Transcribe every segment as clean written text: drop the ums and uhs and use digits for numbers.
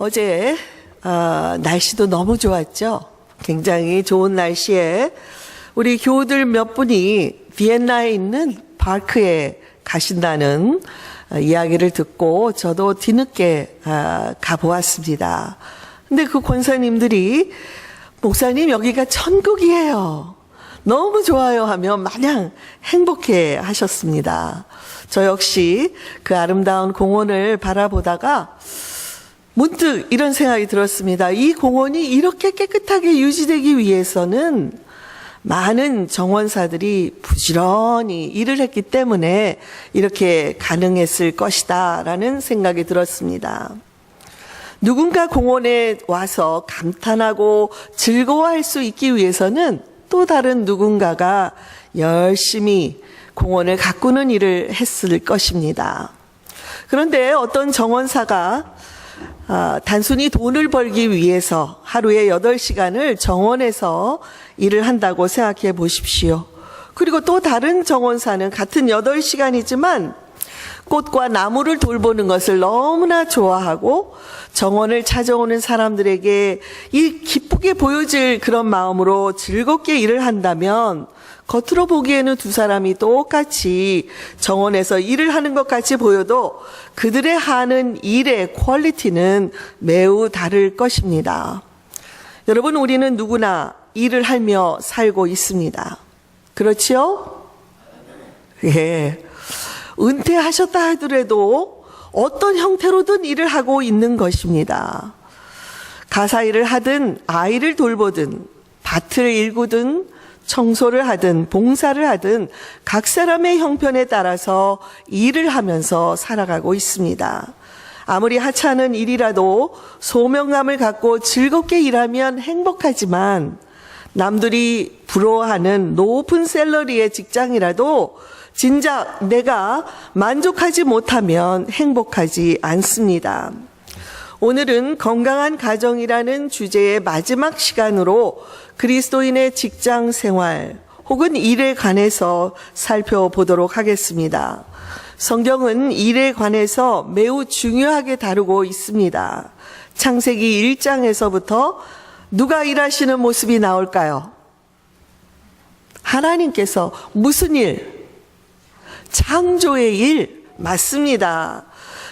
어제 날씨도 너무 좋았죠. 굉장히 좋은 날씨에 우리 교우들 몇 분이 비엔나에 있는 파크에 가신다는 이야기를 듣고 저도 뒤늦게 가보았습니다. 근데 그 권사님들이 목사님 여기가 천국이에요. 너무 좋아요 하며 마냥 행복해 하셨습니다. 저 역시 그 아름다운 공원을 바라보다가 문득 이런 생각이 들었습니다. 이 공원이 이렇게 깨끗하게 유지되기 위해서는 많은 정원사들이 부지런히 일을 했기 때문에 이렇게 가능했을 것이다 라는 생각이 들었습니다. 누군가 공원에 와서 감탄하고 즐거워할 수 있기 위해서는 또 다른 누군가가 열심히 공원을 가꾸는 일을 했을 것입니다. 그런데 어떤 정원사가 단순히 돈을 벌기 위해서 하루에 8시간을 정원에서 일을 한다고 생각해 보십시오. 그리고 또 다른 정원사는 같은 8시간이지만 꽃과 나무를 돌보는 것을 너무나 좋아하고 정원을 찾아오는 사람들에게 이 기쁘게 보여질 그런 마음으로 즐겁게 일을 한다면 겉으로 보기에는 두 사람이 똑같이 정원에서 일을 하는 것 같이 보여도 그들의 하는 일의 퀄리티는 매우 다를 것입니다. 여러분, 우리는 누구나 일을 하며 살고 있습니다. 그렇지요? 예. 은퇴하셨다 하더라도 어떤 형태로든 일을 하고 있는 것입니다. 가사 일을 하든 아이를 돌보든 밭을 일구든 청소를 하든 봉사를 하든 각 사람의 형편에 따라서 일을 하면서 살아가고 있습니다. 아무리 하찮은 일이라도 소명감을 갖고 즐겁게 일하면 행복하지만 남들이 부러워하는 높은 샐러리의 직장이라도 진작 내가 만족하지 못하면 행복하지 않습니다. 오늘은 건강한 가정이라는 주제의 마지막 시간으로 그리스도인의 직장 생활 혹은 일에 관해서 살펴보도록 하겠습니다. 성경은 일에 관해서 매우 중요하게 다루고 있습니다. 창세기 1장에서부터 누가 일하시는 모습이 나올까요? 하나님께서 무슨 일? 창조의 일 맞습니다.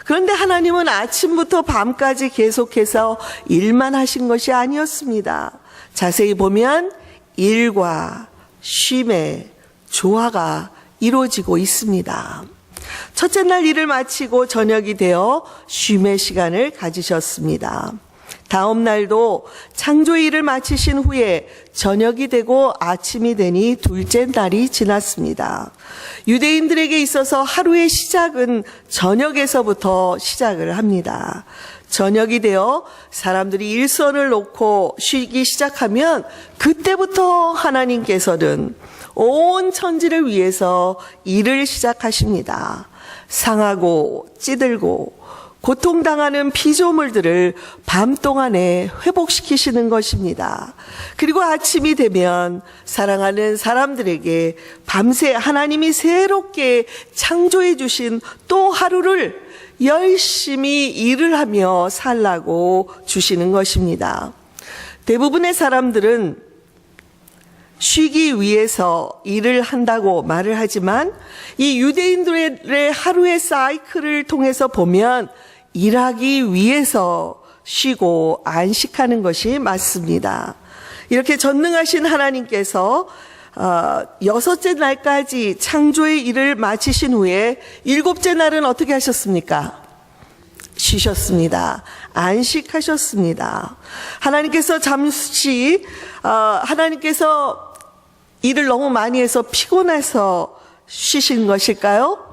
그런데 하나님은 아침부터 밤까지 계속해서 일만 하신 것이 아니었습니다. 자세히 보면 일과 쉼의 조화가 이루어지고 있습니다. 첫째 날 일을 마치고 저녁이 되어 쉼의 시간을 가지셨습니다. 다음 날도 창조의 일을 마치신 후에 저녁이 되고 아침이 되니 둘째 날이 지났습니다. 유대인들에게 있어서 하루의 시작은 저녁에서부터 시작을 합니다. 저녁이 되어 사람들이 일선을 놓고 쉬기 시작하면 그때부터 하나님께서는 온 천지를 위해서 일을 시작하십니다. 상하고 찌들고 고통당하는 피조물들을 밤 동안에 회복시키시는 것입니다. 그리고 아침이 되면 사랑하는 사람들에게 밤새 하나님이 새롭게 창조해 주신 또 하루를 열심히 일을 하며 살라고 주시는 것입니다. 대부분의 사람들은 쉬기 위해서 일을 한다고 말을 하지만 이 유대인들의 하루의 사이클을 통해서 보면 일하기 위해서 쉬고 안식하는 것이 맞습니다. 이렇게 전능하신 하나님께서 6째 날까지 창조의 일을 마치신 후에 7째 날은 어떻게 하셨습니까? 쉬셨습니다. 안식하셨습니다. 하나님께서 잠시 하나님께서 일을 너무 많이 해서 피곤해서 쉬신 것일까요?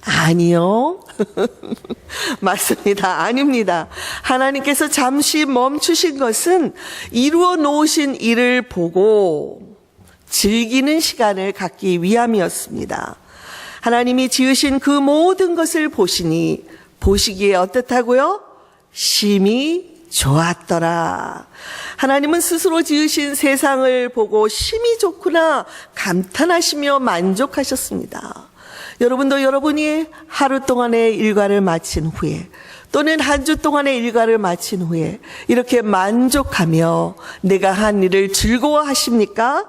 아니요. 맞습니다. 아닙니다. 하나님께서 잠시 멈추신 것은 이루어 놓으신 일을 보고 즐기는 시간을 갖기 위함이었습니다. 하나님이 지으신 그 모든 것을 보시니 보시기에 어떻다고요? 심히 좋았더라. 하나님은 스스로 지으신 세상을 보고 심히 좋구나 감탄하시며 만족하셨습니다. 여러분도 여러분이 하루 동안의 일과를 마친 후에 또는 한 주 동안의 일과를 마친 후에 이렇게 만족하며 내가 한 일을 즐거워하십니까?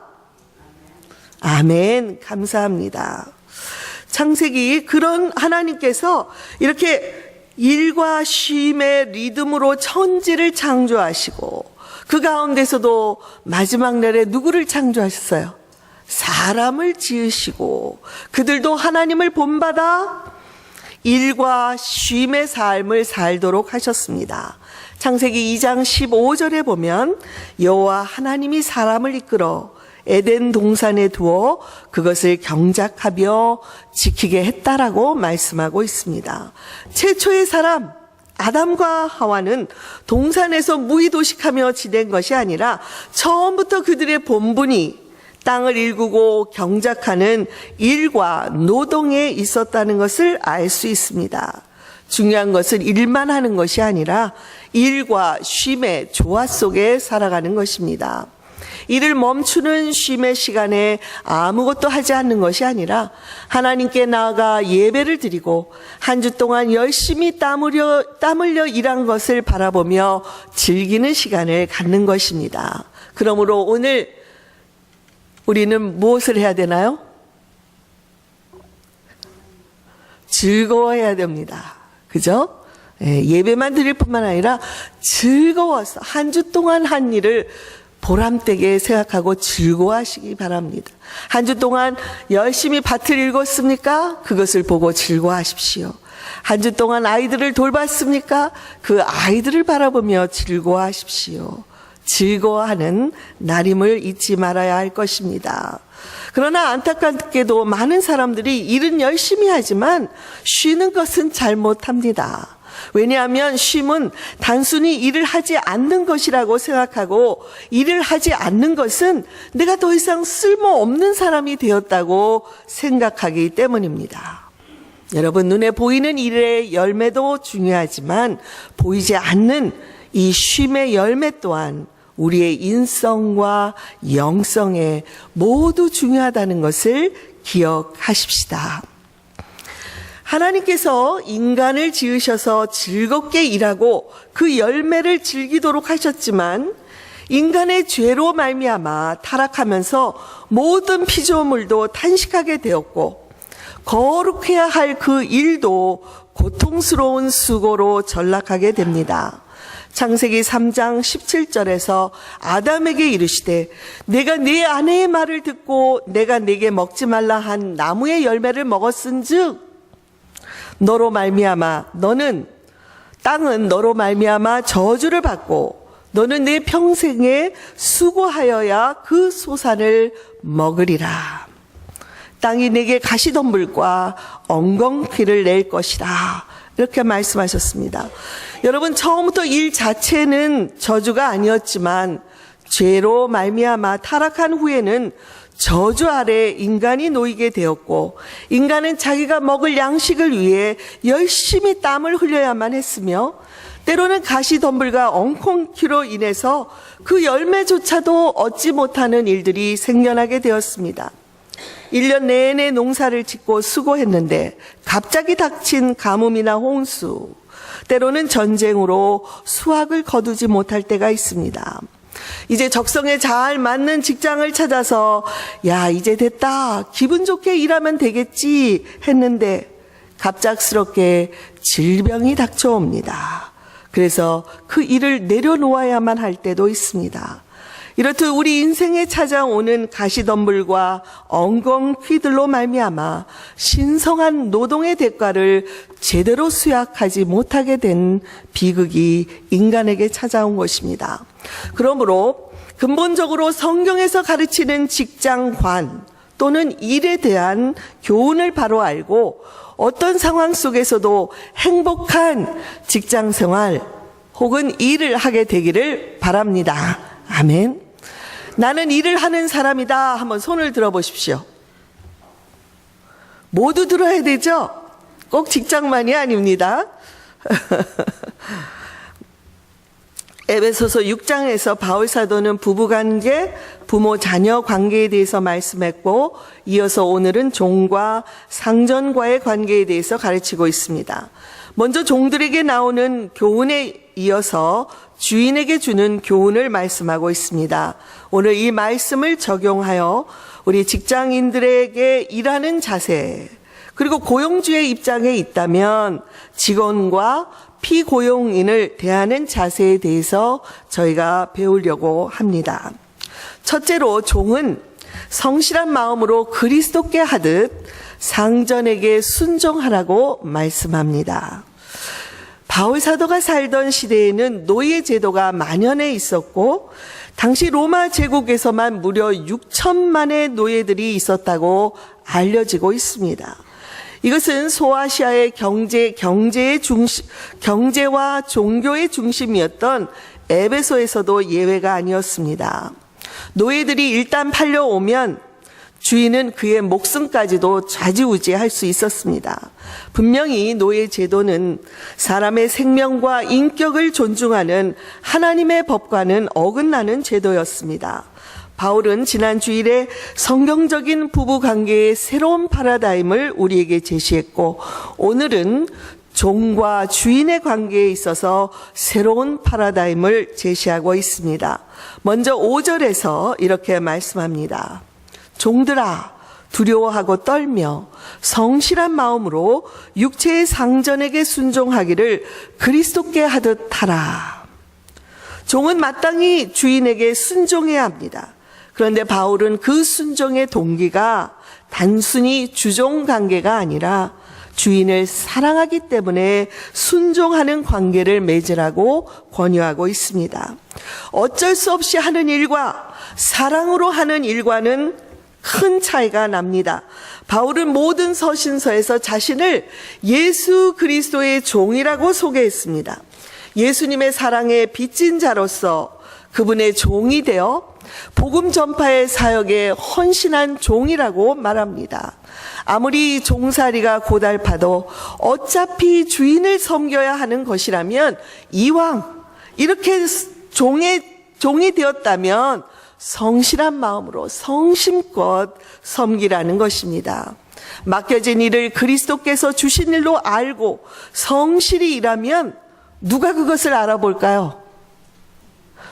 아멘. 감사합니다. 창세기 그런 하나님께서 이렇게 일과 쉼의 리듬으로 천지를 창조하시고 그 가운데서도 마지막 날에 누구를 창조하셨어요? 사람을 지으시고 그들도 하나님을 본받아 일과 쉼의 삶을 살도록 하셨습니다. 창세기 2장 15절에 보면 여호와 하나님이 사람을 이끌어 에덴 동산에 두어 그것을 경작하며 지키게 했다라고 말씀하고 있습니다. 최초의 사람 아담과 하와는 동산에서 무의도식하며 지낸 것이 아니라 처음부터 그들의 본분이 땅을 일구고 경작하는 일과 노동에 있었다는 것을 알 수 있습니다. 중요한 것은 일만 하는 것이 아니라 일과 쉼의 조화 속에 살아가는 것입니다. 일을 멈추는 쉼의 시간에 아무것도 하지 않는 것이 아니라 하나님께 나아가 예배를 드리고 한 주 동안 열심히 땀 흘려 일한 것을 바라보며 즐기는 시간을 갖는 것입니다. 그러므로 오늘 우리는 무엇을 해야 되나요? 즐거워해야 됩니다. 그죠? 예배만 드릴 뿐만 아니라 즐거워서 한 주 동안 한 일을 보람되게 생각하고 즐거워하시기 바랍니다. 한 주 동안 열심히 밭을 일궜습니까? 그것을 보고 즐거워하십시오. 한 주 동안 아이들을 돌봤습니까? 그 아이들을 바라보며 즐거워하십시오. 즐거워하는 날임을 잊지 말아야 할 것입니다. 그러나 안타깝게도 많은 사람들이 일은 열심히 하지만 쉬는 것은 잘 못합니다. 왜냐하면 쉼은 단순히 일을 하지 않는 것이라고 생각하고 일을 하지 않는 것은 내가 더 이상 쓸모없는 사람이 되었다고 생각하기 때문입니다. 여러분, 눈에 보이는 일의 열매도 중요하지만 보이지 않는 이 쉼의 열매 또한 우리의 인성과 영성에 모두 중요하다는 것을 기억하십시다. 하나님께서 인간을 지으셔서 즐겁게 일하고 그 열매를 즐기도록 하셨지만 인간의 죄로 말미암아 타락하면서 모든 피조물도 탄식하게 되었고 거룩해야 할 그 일도 고통스러운 수고로 전락하게 됩니다. 창세기 3장 17절에서 아담에게 이르시되 내가 네 아내의 말을 듣고 내가 네게 먹지 말라 한 나무의 열매를 먹었은즉 너로 말미암아 땅은 너로 말미암아 저주를 받고 너는 내 평생에 수고하여야 그 소산을 먹으리라. 땅이 내게 가시덤불과 엉겅퀴를 낼 것이라. 이렇게 말씀하셨습니다. 여러분, 처음부터 일 자체는 저주가 아니었지만 죄로 말미암아 타락한 후에는 저주 아래 인간이 놓이게 되었고 인간은 자기가 먹을 양식을 위해 열심히 땀을 흘려야만 했으며 때로는 가시덤불과 엉겅퀴로 인해서 그 열매조차도 얻지 못하는 일들이 생겨나게 되었습니다. 1년 내내 농사를 짓고 수고했는데 갑자기 닥친 가뭄이나 홍수, 때로는 전쟁으로 수확을 거두지 못할 때가 있습니다. 이제 적성에 잘 맞는 직장을 찾아서 이제 됐다, 기분 좋게 일하면 되겠지 했는데 갑작스럽게 질병이 닥쳐옵니다. 그래서 그 일을 내려놓아야만 할 때도 있습니다. 이렇듯 우리 인생에 찾아오는 가시덤불과 엉겅퀴들로 말미암아 신성한 노동의 대가를 제대로 수약하지 못하게 된 비극이 인간에게 찾아온 것입니다. 그러므로 근본적으로 성경에서 가르치는 직장관 또는 일에 대한 교훈을 바로 알고 어떤 상황 속에서도 행복한 직장 생활 혹은 일을 하게 되기를 바랍니다. 아멘. 나는 일을 하는 사람이다. 한번 손을 들어보십시오. 모두 들어야 되죠? 꼭 직장만이 아닙니다. 에베소서 6장에서 바울 사도는 부부관계, 부모 자녀 관계에 대해서 말씀했고, 이어서 오늘은 종과 상전과의 관계에 대해서 가르치고 있습니다. 먼저 종들에게 나오는 교훈에 이어서 주인에게 주는 교훈을 말씀하고 있습니다. 오늘 이 말씀을 적용하여 우리 직장인들에게 일하는 자세, 그리고 고용주의 입장에 있다면 직원과 피고용인을 대하는 자세에 대해서 저희가 배우려고 합니다. 첫째로 종은 성실한 마음으로 그리스도께 하듯 상전에게 순종하라고 말씀합니다. 바울 사도가 살던 시대에는 노예 제도가 만연해 있었고 당시 로마 제국에서만 무려 6천만의 노예들이 있었다고 알려지고 있습니다. 이것은 소아시아의 경제와 종교의 중심이었던 에베소에서도 예외가 아니었습니다. 노예들이 일단 팔려오면 주인은 그의 목숨까지도 좌지우지할 수 있었습니다. 분명히 노예 제도는 사람의 생명과 인격을 존중하는 하나님의 법과는 어긋나는 제도였습니다. 바울은 지난 주일에 성경적인 부부관계의 새로운 파라다임을 우리에게 제시했고, 오늘은 종과 주인의 관계에 있어서 새로운 파라다임을 제시하고 있습니다. 먼저 5절에서 이렇게 말씀합니다. 종들아, 두려워하고 떨며 성실한 마음으로 육체의 상전에게 순종하기를 그리스도께 하듯 하라. 종은 마땅히 주인에게 순종해야 합니다. 그런데 바울은 그 순종의 동기가 단순히 주종 관계가 아니라 주인을 사랑하기 때문에 순종하는 관계를 맺으라고 권유하고 있습니다. 어쩔 수 없이 하는 일과 사랑으로 하는 일과는 큰 차이가 납니다. 바울은 모든 서신서에서 자신을 예수 그리스도의 종이라고 소개했습니다. 예수님의 사랑에 빚진 자로서 그분의 종이 되어 복음 전파의 사역에 헌신한 종이라고 말합니다. 아무리 종살이가 고달파도 어차피 주인을 섬겨야 하는 것이라면 이왕 이렇게 종이 되었다면 성실한 마음으로 성심껏 섬기라는 것입니다. 맡겨진 일을 그리스도께서 주신 일로 알고 성실히 일하면 누가 그것을 알아볼까요?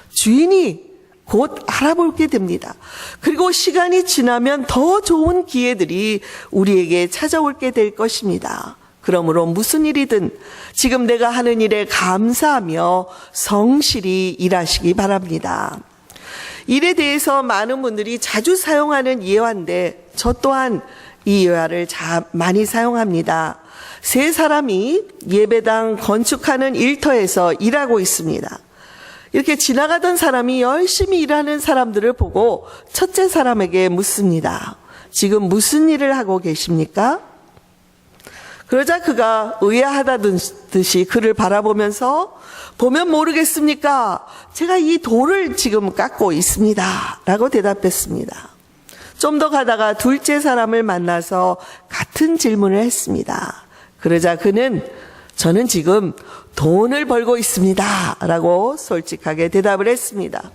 주인이 곧 알아보게 됩니다. 그리고 시간이 지나면 더 좋은 기회들이 우리에게 찾아오게 될 것입니다. 그러므로 무슨 일이든 지금 내가 하는 일에 감사하며 성실히 일하시기 바랍니다. 일에 대해서 많은 분들이 자주 사용하는 예화인데 저 또한 이 예화를 많이 사용합니다. 세 사람이 예배당 건축하는 일터에서 일하고 있습니다. 이렇게 지나가던 사람이 열심히 일하는 사람들을 보고 첫째 사람에게 묻습니다. 지금 무슨 일을 하고 계십니까? 그러자 그가 의아하다듯이 그를 바라보면서 보면 모르겠습니까? 제가 이 돌을 지금 깎고 있습니다. 라고 대답했습니다. 좀 더 가다가 둘째 사람을 만나서 같은 질문을 했습니다. 그러자 그는 저는 지금 돈을 벌고 있습니다. 라고 솔직하게 대답을 했습니다.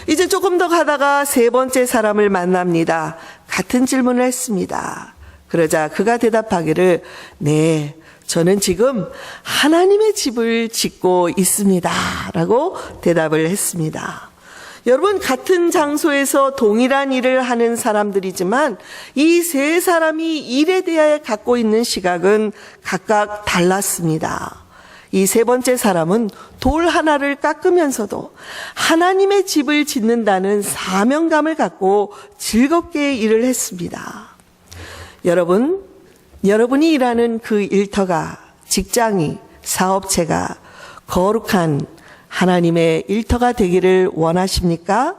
이제 조금 더 가다가 세 번째 사람을 만납니다. 같은 질문을 했습니다. 그러자 그가 대답하기를 네, 저는 지금 하나님의 집을 짓고 있습니다. 라고 대답을 했습니다. 여러분, 같은 장소에서 동일한 일을 하는 사람들이지만 이 세 사람이 일에 대하여 갖고 있는 시각은 각각 달랐습니다. 이 세 번째 사람은 돌 하나를 깎으면서도 하나님의 집을 짓는다는 사명감을 갖고 즐겁게 일을 했습니다. 여러분이 일하는 그 일터가, 직장이, 사업체가 거룩한 하나님의 일터가 되기를 원하십니까?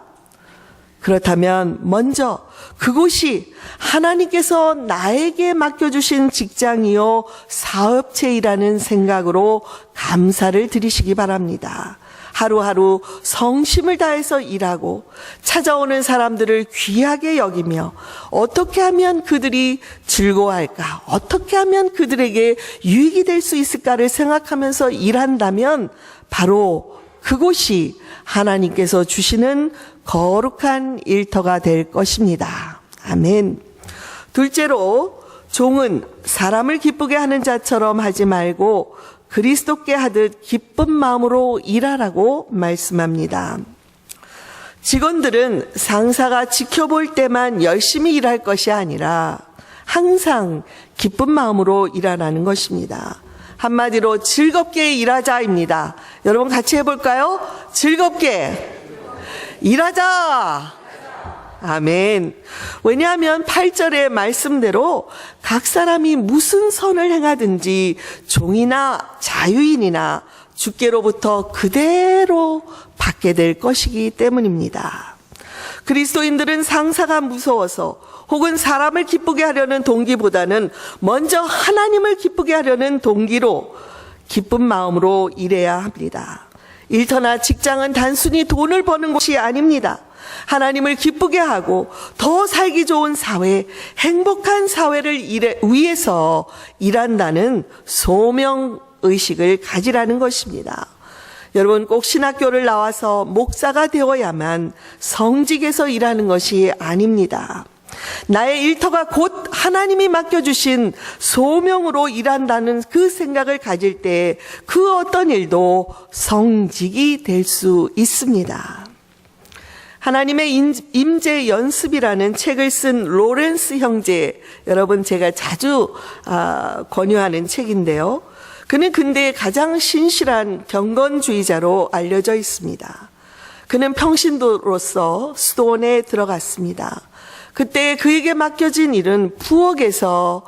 그렇다면 먼저 그곳이 하나님께서 나에게 맡겨주신 직장이요 사업체이라는 생각으로 감사를 드리시기 바랍니다. 하루하루 성심을 다해서 일하고 찾아오는 사람들을 귀하게 여기며 어떻게 하면 그들이 즐거워할까, 어떻게 하면 그들에게 유익이 될 수 있을까를 생각하면서 일한다면 바로 그곳이 하나님께서 주시는 거룩한 일터가 될 것입니다. 아멘. 둘째로, 종은 사람을 기쁘게 하는 자처럼 하지 말고 그리스도께 하듯 기쁜 마음으로 일하라고 말씀합니다. 직원들은 상사가 지켜볼 때만 열심히 일할 것이 아니라 항상 기쁜 마음으로 일하라는 것입니다. 한마디로 즐겁게 일하자입니다. 여러분 같이 해볼까요? 즐겁게 일하자. 아멘. 왜냐하면 8절의 말씀대로 각 사람이 무슨 선을 행하든지 종이나 자유인이나 주께로부터 그대로 받게 될 것이기 때문입니다. 그리스도인들은 상사가 무서워서 혹은 사람을 기쁘게 하려는 동기보다는 먼저 하나님을 기쁘게 하려는 동기로 기쁜 마음으로 일해야 합니다. 일터나 직장은 단순히 돈을 버는 곳이 아닙니다. 하나님을 기쁘게 하고 더 살기 좋은 사회, 행복한 사회를 위해서 일한다는 소명의식을 가지라는 것입니다. 여러분, 꼭 신학교를 나와서 목사가 되어야만 성직에서 일하는 것이 아닙니다. 나의 일터가 곧 하나님이 맡겨주신 소명으로 일한다는 그 생각을 가질 때 그 어떤 일도 성직이 될 수 있습니다. 하나님의 임재 연습이라는 책을 쓴 로렌스 형제, 여러분 제가 자주 권유하는 책인데요. 그는 근대의 가장 신실한 경건주의자로 알려져 있습니다. 그는 평신도로서 수도원에 들어갔습니다. 그때 그에게 맡겨진 일은 부엌에서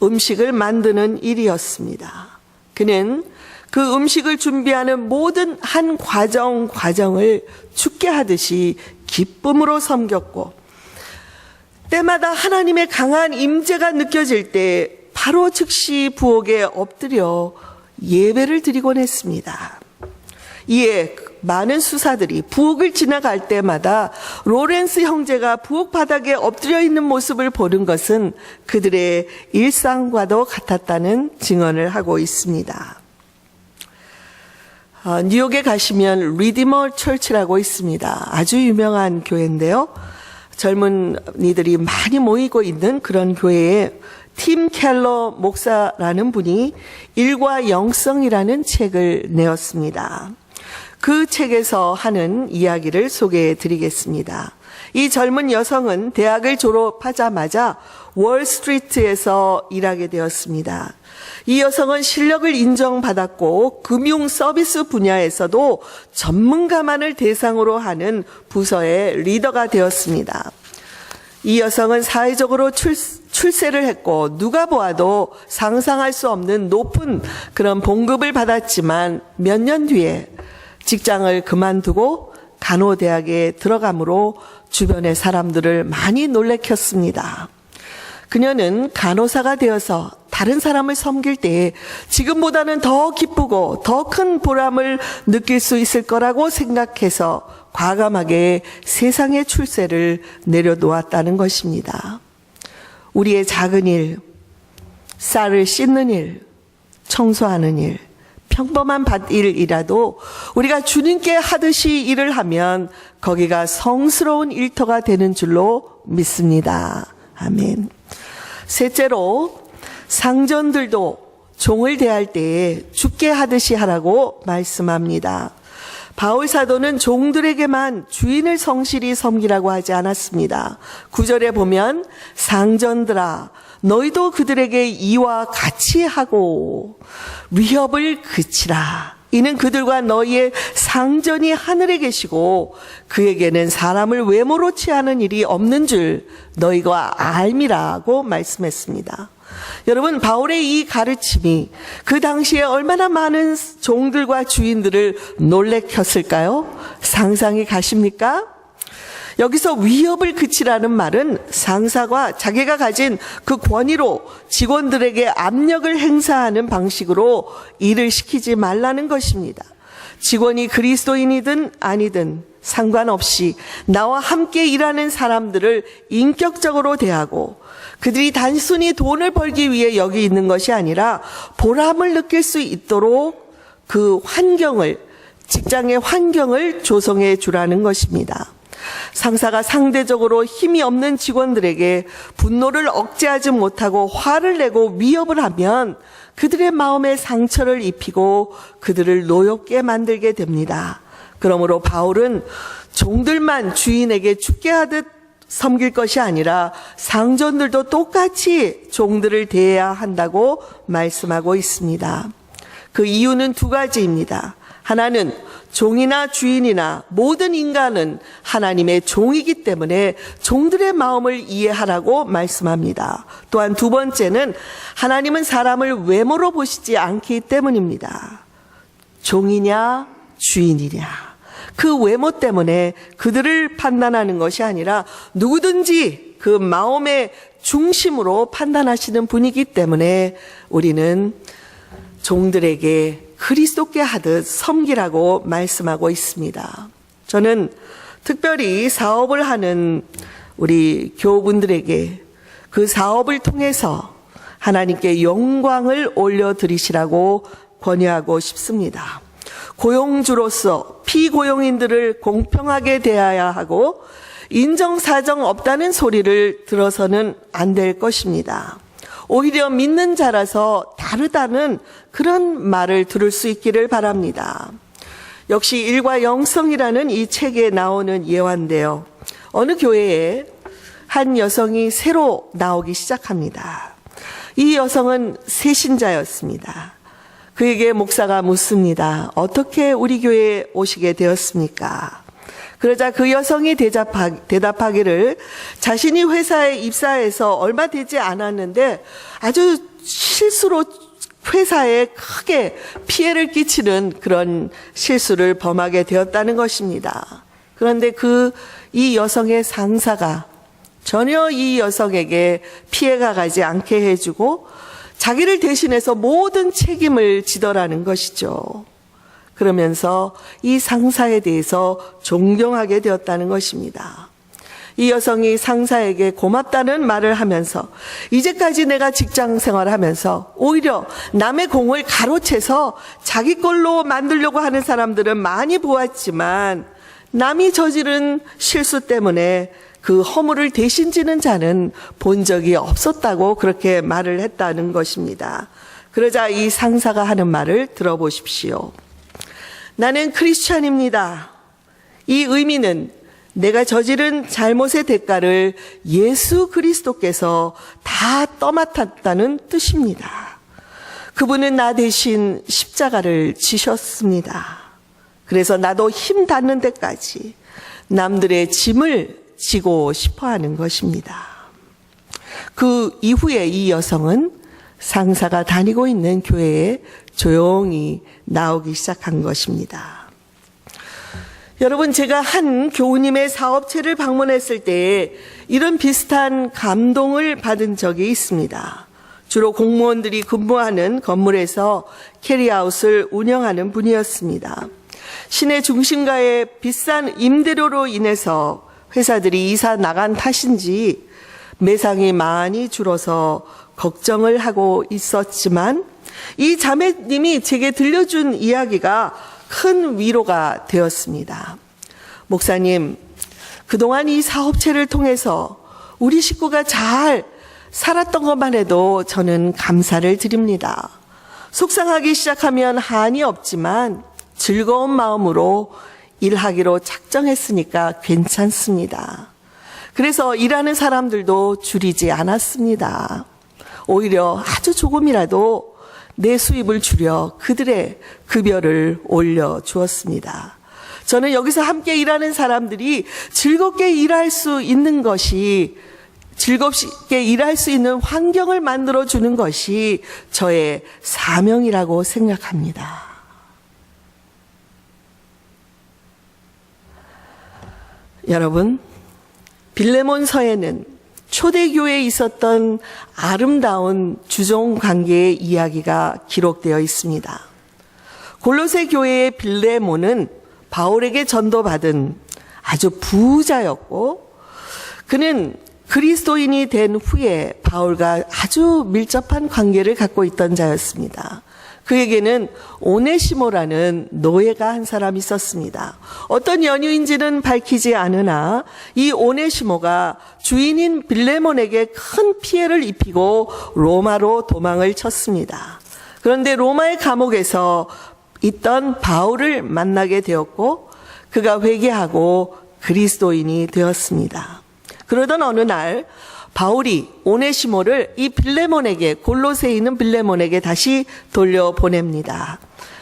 음식을 만드는 일이었습니다. 그는 그 음식을 준비하는 모든 한 과정을 죽게 하듯이 기쁨으로 섬겼고, 때마다 하나님의 강한 임재가 느껴질 때 바로 즉시 부엌에 엎드려 예배를 드리곤 했습니다. 이에 많은 수사들이 부엌을 지나갈 때마다 로렌스 형제가 부엌 바닥에 엎드려 있는 모습을 보는 것은 그들의 일상과도 같았다는 증언을 하고 있습니다. 뉴욕에 가시면 리디머 철치라고 있습니다. 아주 유명한 교회인데요. 젊은이들이 많이 모이고 있는 그런 교회에 팀 켈러 목사라는 분이 일과 영성이라는 책을 내었습니다. 그 책에서 하는 이야기를 소개해 드리겠습니다. 이 젊은 여성은 대학을 졸업하자마자 월스트리트에서 일하게 되었습니다. 이 여성은 실력을 인정받았고 금융 서비스 분야에서도 전문가만을 대상으로 하는 부서의 리더가 되었습니다. 이 여성은 사회적으로 출세를 했고 누가 보아도 상상할 수 없는 높은 그런 봉급을 받았지만 몇 년 뒤에 직장을 그만두고 간호대학에 들어가므로 주변의 사람들을 많이 놀래켰습니다. 그녀는 간호사가 되어서 다른 사람을 섬길 때에 지금보다는 더 기쁘고 더 큰 보람을 느낄 수 있을 거라고 생각해서 과감하게 세상의 출세를 내려놓았다는 것입니다. 우리의 작은 일, 쌀을 씻는 일, 청소하는 일, 평범한 밭일이라도 우리가 주님께 하듯이 일을 하면 거기가 성스러운 일터가 되는 줄로 믿습니다. 아멘. 셋째로, 상전들도 종을 대할 때에 주께 하듯이 하라고 말씀합니다. 바울 사도는 종들에게만 주인을 성실히 섬기라고 하지 않았습니다. 9절에 보면 상전들아 너희도 그들에게 이와 같이 하고 위협을 그치라. 이는 그들과 너희의 상전이 하늘에 계시고 그에게는 사람을 외모로 취하는 일이 없는 줄 너희가 알미라고 말씀했습니다. 여러분, 바울의 이 가르침이 그 당시에 얼마나 많은 종들과 주인들을 놀래켰을까요? 상상이 가십니까? 여기서 위협을 그치라는 말은 상사가 자기가 가진 그 권위로 직원들에게 압력을 행사하는 방식으로 일을 시키지 말라는 것입니다. 직원이 그리스도인이든 아니든 상관없이 나와 함께 일하는 사람들을 인격적으로 대하고 그들이 단순히 돈을 벌기 위해 여기 있는 것이 아니라 보람을 느낄 수 있도록 그 환경을 직장의 환경을 조성해 주라는 것입니다. 상사가 상대적으로 힘이 없는 직원들에게 분노를 억제하지 못하고 화를 내고 위협을 하면 그들의 마음에 상처를 입히고 그들을 노엽게 만들게 됩니다. 그러므로 바울은 종들만 주인에게 죽게 하듯 섬길 것이 아니라 상전들도 똑같이 종들을 대해야 한다고 말씀하고 있습니다. 그 이유는 두 가지입니다. 하나는 종이나 주인이나 모든 인간은 하나님의 종이기 때문에 종들의 마음을 이해하라고 말씀합니다. 또한 두 번째는 하나님은 사람을 외모로 보시지 않기 때문입니다. 종이냐 주인이냐 그 외모 때문에 그들을 판단하는 것이 아니라 누구든지 그 마음의 중심으로 판단하시는 분이기 때문에 우리는 종들에게 그리스도께 하듯 섬기라고 말씀하고 있습니다. 저는 특별히 사업을 하는 우리 교우분들에게 그 사업을 통해서 하나님께 영광을 올려드리시라고 권유하고 싶습니다. 고용주로서 피고용인들을 공평하게 대해야 하고 인정사정 없다는 소리를 들어서는 안 될 것입니다. 오히려 믿는 자라서 다르다는 그런 말을 들을 수 있기를 바랍니다. 역시 일과 영성이라는 이 책에 나오는 예화인데요. 어느 교회에 한 여성이 새로 나오기 시작합니다. 이 여성은 새신자였습니다. 그에게 목사가 묻습니다. 어떻게 우리 교회에 오시게 되었습니까? 그러자 그 여성이 대답하기를 자신이 회사에 입사해서 얼마 되지 않았는데 아주 실수로 회사에 크게 피해를 끼치는 그런 실수를 범하게 되었다는 것입니다. 그런데 이 여성의 상사가 전혀 이 여성에게 피해가 가지 않게 해주고 자기를 대신해서 모든 책임을 지더라는 것이죠. 그러면서 이 상사에 대해서 존경하게 되었다는 것입니다. 이 여성이 상사에게 고맙다는 말을 하면서 이제까지 내가 직장 생활하면서 오히려 남의 공을 가로채서 자기 걸로 만들려고 하는 사람들은 많이 보았지만 남이 저지른 실수 때문에 그 허물을 대신 지는 자는 본 적이 없었다고 그렇게 말을 했다는 것입니다. 그러자 이 상사가 하는 말을 들어보십시오. 나는 크리스찬입니다. 이 의미는 내가 저지른 잘못의 대가를 예수 그리스도께서 다 떠맡았다는 뜻입니다. 그분은 나 대신 십자가를 지셨습니다. 그래서 나도 힘 닿는 데까지 남들의 짐을 지고 싶어 하는 것입니다. 그 이후에 이 여성은 상사가 다니고 있는 교회에 조용히 나오기 시작한 것입니다. 여러분, 제가 한 교우님의 사업체를 방문했을 때 이런 비슷한 감동을 받은 적이 있습니다. 주로 공무원들이 근무하는 건물에서 캐리아웃을 운영하는 분이었습니다. 시내 중심가의 비싼 임대료로 인해서 회사들이 이사 나간 탓인지 매상이 많이 줄어서 걱정을 하고 있었지만 이 자매님이 제게 들려준 이야기가 큰 위로가 되었습니다. 목사님, 그동안 이 사업체를 통해서 우리 식구가 잘 살았던 것만 해도 저는 감사를 드립니다. 속상하기 시작하면 한이 없지만 즐거운 마음으로 일하기로 작정했으니까 괜찮습니다. 그래서 일하는 사람들도 줄이지 않았습니다. 오히려 아주 조금이라도 내 수입을 줄여 그들의 급여를 올려주었습니다. 저는 여기서 함께 일하는 사람들이 즐겁게 일할 수 있는 것이, 즐겁게 일할 수 있는 환경을 만들어주는 것이 저의 사명이라고 생각합니다. 여러분, 빌레몬서에는 초대교회에 있었던 아름다운 주종 관계의 이야기가 기록되어 있습니다. 골로새 교회의 빌레몬은 바울에게 전도받은 아주 부자였고 그는 그리스도인이 된 후에 바울과 아주 밀접한 관계를 갖고 있던 자였습니다. 그에게는 오네시모라는 노예가 한 사람이 있었습니다. 어떤 연유인지는 밝히지 않으나 이 오네시모가 주인인 빌레몬에게 큰 피해를 입히고 로마로 도망을 쳤습니다. 그런데 로마의 감옥에서 있던 바울을 만나게 되었고 그가 회개하고 그리스도인이 되었습니다. 그러던 어느 날 바울이 오네시모를 이 빌레몬에게, 골로새에 있는 빌레몬에게 다시 돌려보냅니다.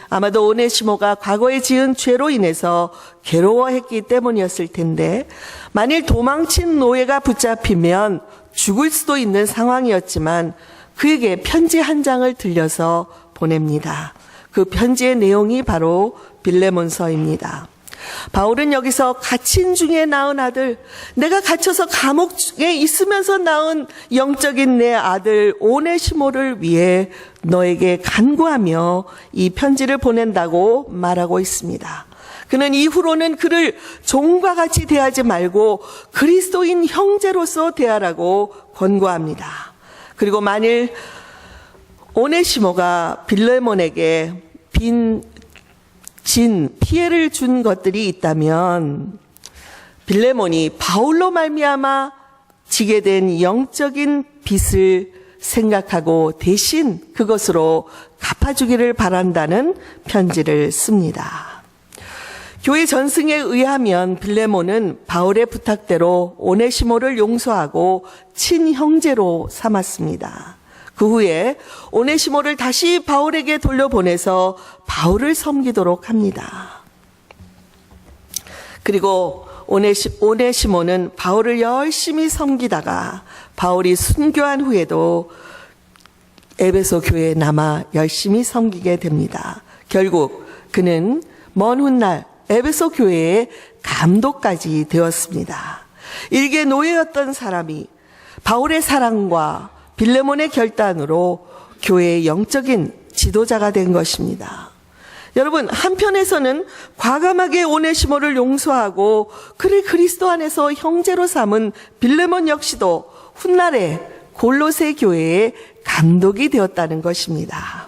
아마도 오네시모가 과거에 지은 죄로 인해서 괴로워했기 때문이었을 텐데, 만일 도망친 노예가 붙잡히면 죽을 수도 있는 상황이었지만 그에게 편지 한 장을 들려서 보냅니다. 그 편지의 내용이 바로 빌레몬서입니다. 바울은 여기서 갇힌 중에 낳은 아들, 내가 갇혀서 감옥에 있으면서 낳은 영적인 내 아들 오네시모를 위해 너에게 간구하며 이 편지를 보낸다고 말하고 있습니다. 그는 이후로는 그를 종과 같이 대하지 말고 그리스도인 형제로서 대하라고 권고합니다. 그리고 만일 오네시모가 빌레몬에게 피해를 준 것들이 있다면 빌레몬이 바울로 말미암아 지게 된 영적인 빚을 생각하고 대신 그것으로 갚아주기를 바란다는 편지를 씁니다. 교회 전승에 의하면 빌레몬은 바울의 부탁대로 오네시모를 용서하고 친형제로 삼았습니다. 그 후에 오네시모를 다시 바울에게 돌려보내서 바울을 섬기도록 합니다. 그리고 오네시모는 바울을 열심히 섬기다가 바울이 순교한 후에도 에베소 교회에 남아 열심히 섬기게 됩니다. 결국 그는 먼 훗날 에베소 교회의 감독까지 되었습니다. 일개 노예였던 사람이 바울의 사랑과 빌레몬의 결단으로 교회의 영적인 지도자가 된 것입니다. 여러분, 한편에서는 과감하게 오네시모를 용서하고 그를 그리스도 안에서 형제로 삼은 빌레몬 역시도 훗날에 골로새 교회의 감독이 되었다는 것입니다.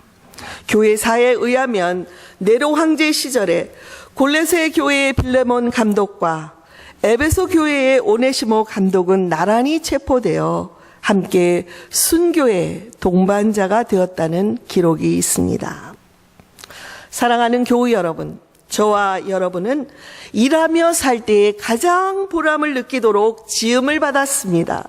교회사에 의하면 네로 황제 시절에 골로새 교회의 빌레몬 감독과 에베소 교회의 오네시모 감독은 나란히 체포되어 함께 순교의 동반자가 되었다는 기록이 있습니다. 사랑하는 교우 여러분, 저와 여러분은 일하며 살 때에 가장 보람을 느끼도록 지음을 받았습니다.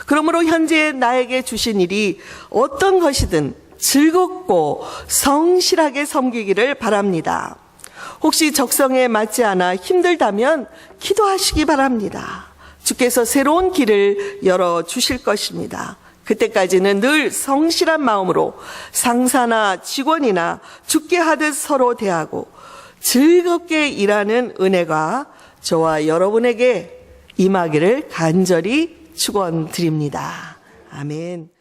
그러므로 현재 나에게 주신 일이 어떤 것이든 즐겁고 성실하게 섬기기를 바랍니다. 혹시 적성에 맞지 않아 힘들다면 기도하시기 바랍니다. 주께서 새로운 길을 열어주실 것입니다. 그때까지는 늘 성실한 마음으로 상사나 직원이나 죽게 하듯 서로 대하고 즐겁게 일하는 은혜가 저와 여러분에게 임하기를 간절히 축원드립니다. 아멘.